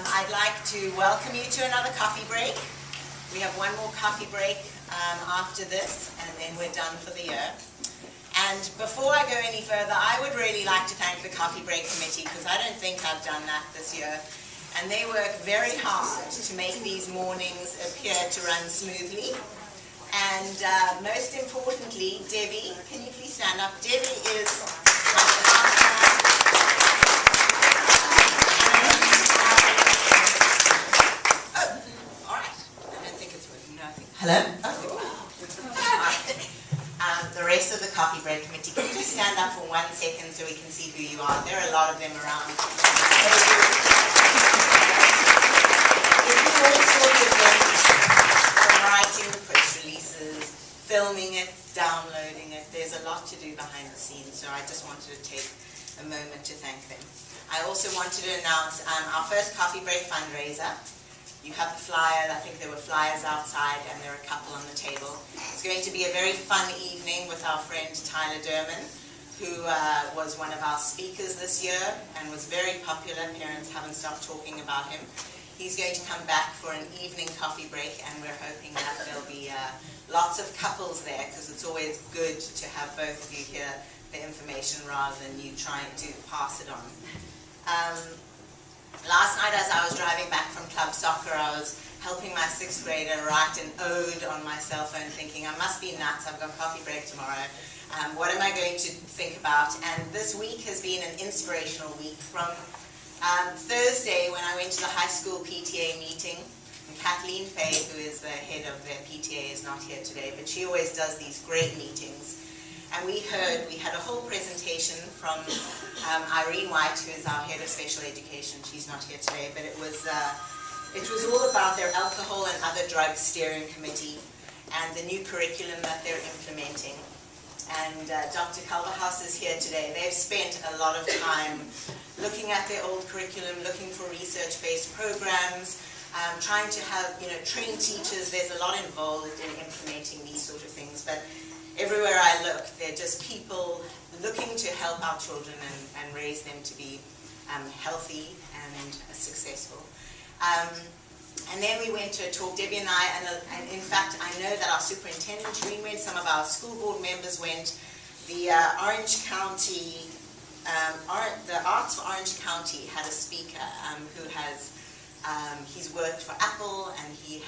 I'd like to welcome you to another coffee break. We have one more coffee break after this, and then we're done for the year. And before I go any further, I would really like to thank the Coffee Break Committee, because I don't think I've done that this year. And they work very hard to make these mornings appear to run smoothly. And most importantly, Debbie, can you please stand up? Debbie is hello? The rest of the Coffee Break Committee, can you just stand up for 1 second so we can see who you are? There are a lot of them around. They do all sorts of things, from writing press releases, filming it, downloading it. There's a lot to do behind the scenes, so I just wanted to take a moment to thank them. I also wanted to announce our first Coffee Break fundraiser. You have the flyer. I think there were flyers outside, and there are a couple on the table. It's going to be a very fun evening with our friend Tyler Derman, who was one of our speakers this year and was very popular. Parents haven't stopped talking about him. He's going to come back for an evening coffee break, and we're hoping that there'll be lots of couples there, because it's always good to have both of you hear the information rather than you trying to pass it on. Last night, as I was driving back from club soccer, I was helping my 6th grader write an ode on my cell phone, thinking, I must be nuts, I've got coffee break tomorrow. What am I going to think about? And this week has been an inspirational week. From Thursday, when I went to the high school PTA meeting, and Kathleen Fay, who is the head of their PTA, is not here today, but she always does these great meetings. And we had a whole presentation from Irene White, who is our head of special education. She's not here today, but it was all about their alcohol and other drugs steering committee and the new curriculum that they're implementing. And Dr. Culverhouse is here today. They've spent a lot of time looking at their old curriculum, looking for research-based programs, trying to have, train teachers. There's a lot involved in implementing these sort of things. But everywhere I look, they're just people looking to help our children and raise them to be healthy and successful. And then we went to a talk, Debbie and I, and in fact, I know that our superintendent, Shireen, went, some of our school board members went. The Orange County, the Arts for Orange County had a speaker who has, he's worked for Apple, and he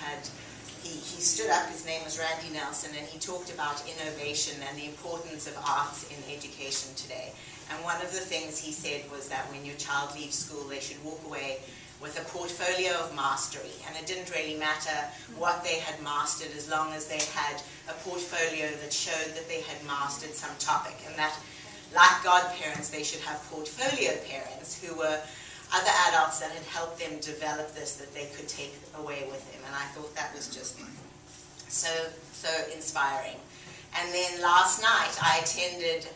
stood up. His name was Randy Nelson, and he talked about innovation and the importance of arts in education today. And one of the things he said was that when your child leaves school, they should walk away with a portfolio of mastery. And it didn't really matter what they had mastered, as long as they had a portfolio that showed that they had mastered some topic. And that, like godparents, they should have portfolio parents who were other adults that had helped them develop this, that they could take away with them. And I thought that was just so inspiring. And then last night I attended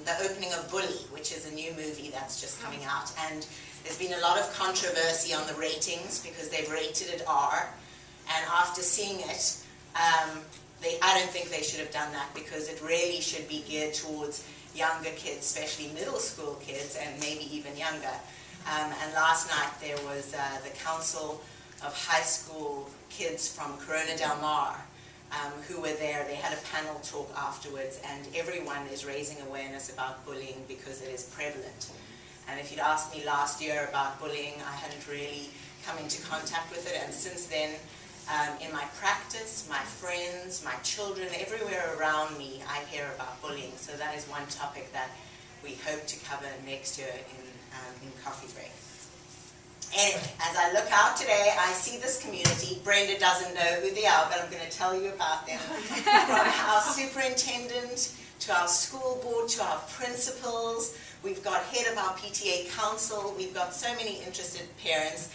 the opening of Bully, which is a new movie that's just coming out. And there's been a lot of controversy on the ratings, because they've rated it R. And after seeing it, I don't think they should have done that, because it really should be geared towards younger kids, especially middle school kids, and maybe even younger. And last night there was the Council of High School Kids from Corona Del Mar who were there. They had a panel talk afterwards, and everyone is raising awareness about bullying because it is prevalent. And if you'd asked me last year about bullying, I hadn't really come into contact with it. And since then, in my practice, my friends, my children, everywhere around me, I hear about bullying. So that is one topic that we hope to cover next year in Coffee Break. Anyway, as I look out today, I see this community. Brenda doesn't know who they are, but I'm going to tell you about them. From our superintendent, to our school board, to our principals. We've got head of our PTA council. We've got so many interested parents.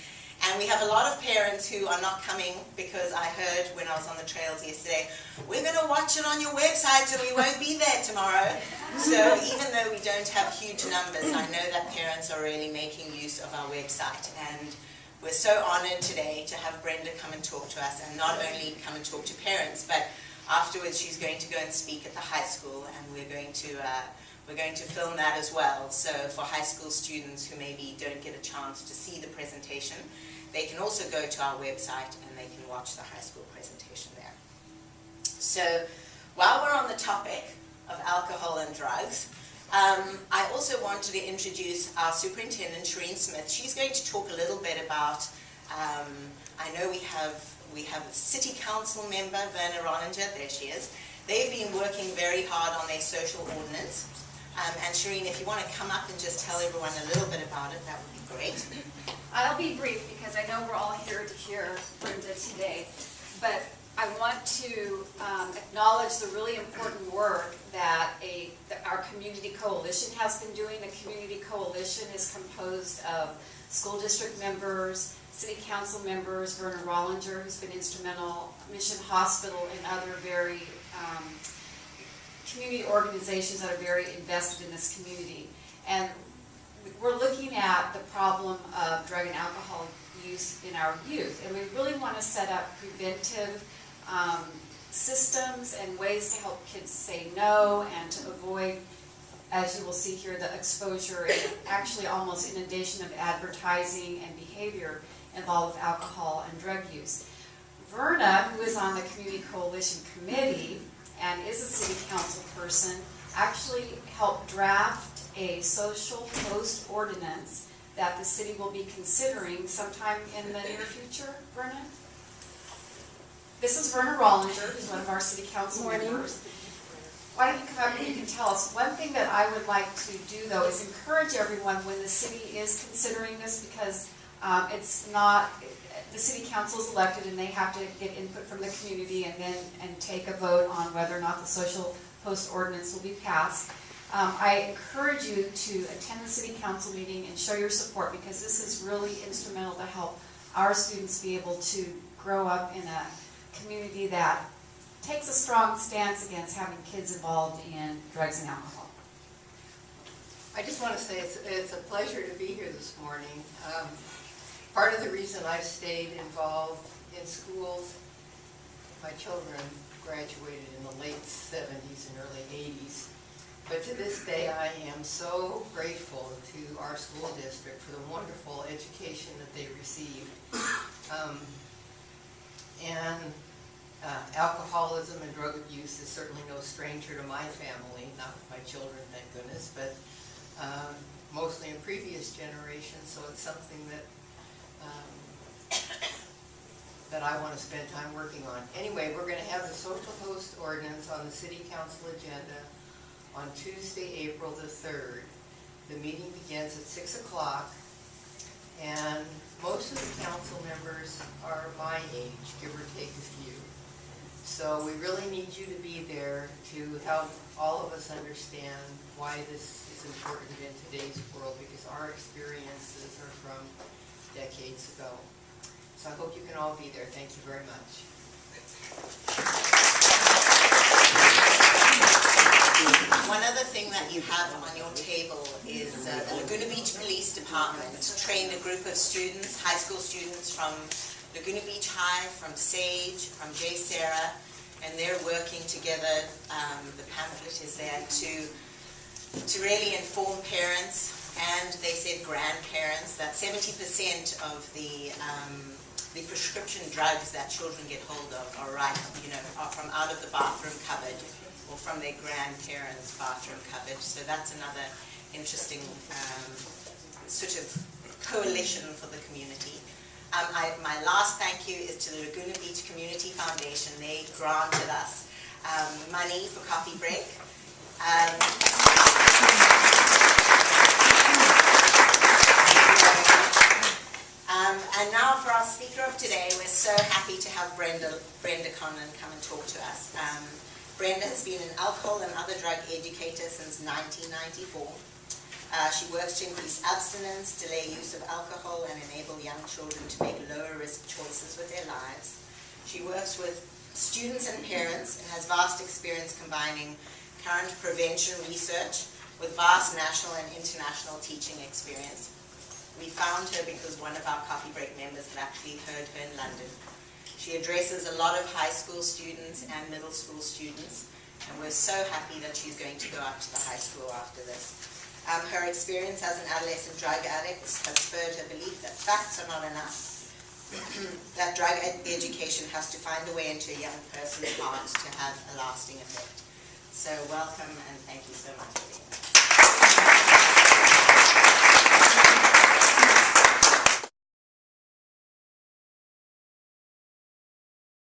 And we have a lot of parents who are not coming, because I heard when I was on the trails yesterday, we're going to watch it on your website, so we won't be there tomorrow. So even though we don't have huge numbers, I know that parents are really making use of our website. And we're so honored today to have Brenda come and talk to us, and not only come and talk to parents, but afterwards she's going to go and speak at the high school, and we're going to film that as well. So for high school students who maybe don't get a chance to see the presentation, they can also go to our website and they can watch the high school presentation there. So while we're on the topic of alcohol and drugs, I also wanted to introduce our superintendent, Shereen Smith. She's going to talk a little bit about, I know we have a city council member, Werner Rollinger, there she is. They've been working very hard on their social ordinance. And Shereen, if you want to come up and just tell everyone a little bit about it, that would be great. I'll be brief because I know we're all here to hear Brenda today, but I want to acknowledge the really important work that our community coalition has been doing. The community coalition is composed of school district members, city council members, Werner Rollinger, who's been instrumental, Mission Hospital, and other very community organizations that are very invested in this community. And we're looking at the problem of drug and alcohol use in our youth, and we really want to set up preventive systems and ways to help kids say no and to avoid, as you will see here, the exposure and actually almost inundation of advertising and behavior involved with alcohol and drug use. Verna, who is on the Community Coalition Committee and is a city council person, actually helped draft a social host ordinance that the city will be considering sometime in the near future. Verna? This is Werner Rollinger, who's one of our city council members. Why don't you come up and you can tell us. One thing that I would like to do, though, is encourage everyone when the city is considering this, because it's not, the city council is elected and they have to get input from the community and take a vote on whether or not the social host ordinance will be passed. I encourage you to attend the city council meeting and show your support, because this is really instrumental to help our students be able to grow up in a community that takes a strong stance against having kids involved in drugs and alcohol. I just want to say it's a pleasure to be here this morning. Part of the reason I've stayed involved in schools, my children graduated in the late 70s and early 80s, but to this day I am so grateful to our school district for the wonderful education that they received. Alcoholism and drug abuse is certainly no stranger to my family, not my children, thank goodness, but mostly in previous generations, so it's something that that I want to spend time working on. Anyway, we're going to have the social host ordinance on the city council agenda on Tuesday, April the 3rd. The meeting begins at 6 o'clock, and most of the council members are my age, give or take a few. So we really need you to be there to help all of us understand why this is important in today's world, because our experiences are from decades ago. So I hope you can all be there. Thank you very much. One other thing that you have on your table is the Laguna Beach Police Department trained a group of students, high school students from Laguna Beach High, from Sage, from J. Sarah, and they're working together. The pamphlet is there to really inform parents, and they said grandparents, that 70% of the prescription drugs that children get hold of are from out of the bathroom cupboard or from their grandparents' bathroom cupboard. So that's another interesting sort of coalition for the community. My last thank you is to the Laguna Beach Community Foundation. They granted us money for coffee break. And now for our speaker of today, we're so happy to have Brenda Conlon come and talk to us. Brenda has been an alcohol and other drug educator since 1994. She works to increase abstinence, delay use of alcohol, and enable young children to make lower risk choices with their lives. She works with students and parents and has vast experience combining current prevention research with vast national and international teaching experience. We found her because one of our coffee break members had actually heard her in London. She addresses a lot of high school students and middle school students, and we're so happy that she's going to go up to the high school after this. Her experience as an adolescent drug addict has spurred her belief that facts are not enough, that drug education has to find a way into a young person's heart to have a lasting effect. So welcome and thank you so